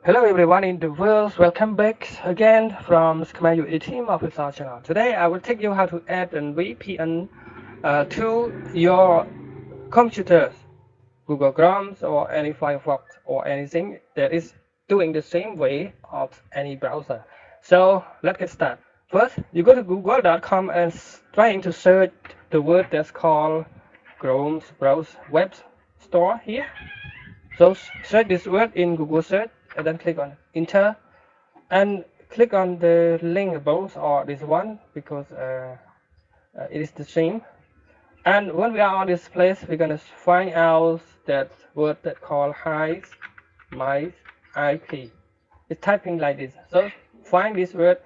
Hello everyone in the world, welcome back again from Khmerue team of our channel. Today I will teach you how to add a VPN to your computers, Google Chrome or any Firefox or anything that is doing the same way of any browser. So let's get started. First, you go to google.com and trying to search the word that's called Chrome's browse web store here. So search this word in Google search and then click on enter and click on the link above or this one because it is the same. And when we are on this place, we're gonna find out that word that called hide my IP. It's typing like this. So find this word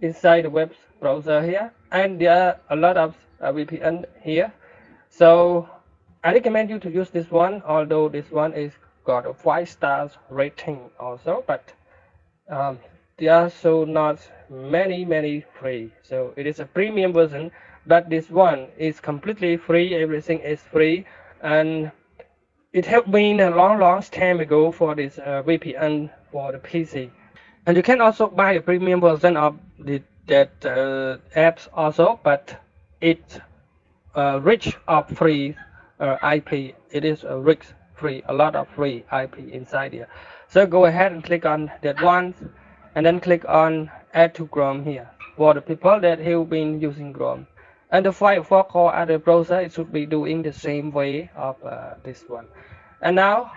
inside the web browser here, and there are a lot of VPN here. So I recommend you to use this one, although this one is got a 5 stars rating also, but there are so not many free. So it is a premium version, but this one is completely free. Everything is free, and it helped me a long time ago for this VPN for the PC. And you can also buy a premium version of that apps also, but it's rich of free IP. It is a rich free, a lot of free IP inside here. So go ahead and click on that one, and then click on add to Chrome here for the people that have been using Chrome. And the Firefox or other browser, it should be doing the same way of this one. And now,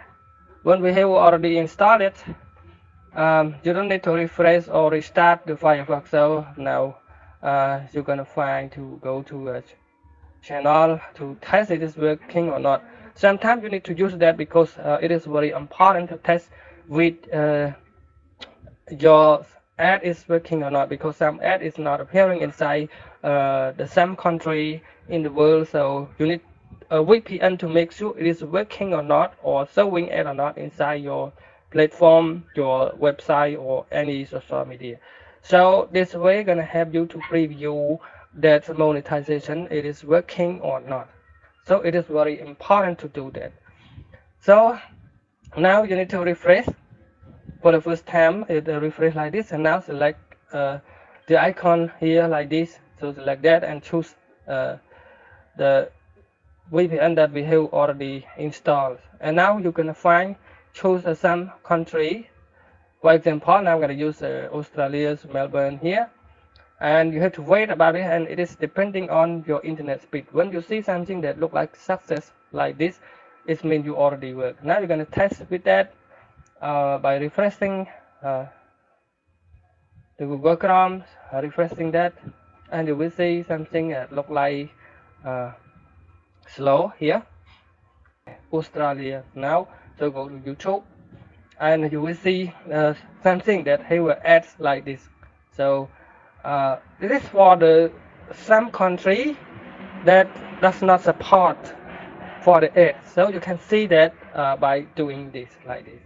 when we have already installed it, you don't need to refresh or restart the Firefox. So now you're gonna find to go to a channel to test it is working or not. Sometimes you need to use that because it is very important to test with your ad is working or not, because some ad is not appearing inside the same country in the world. So you need a VPN to make sure it is working or not, or showing ad or not inside your platform, your website, or any social media. So this way gonna help you to preview that monetization it is working or not. So it is very important to do that. So now you need to refresh. For the first time it refresh like this, and now select the icon here like this. So select that and choose the VPN that we have already installed. And now you can choose some country. For example, now I'm going to use Australia's Melbourne here. And you have to wait about it, and it is depending on your internet speed. When you see something that look like success like this, it means you already work. Now you're going to test with that by refreshing the Google Chrome, refreshing that, and you will see something that look like slow here, Australia now. So go to YouTube, and you will see something that he will add like this. So this is for the some country that does not support for the ad. So you can see that by doing this like this.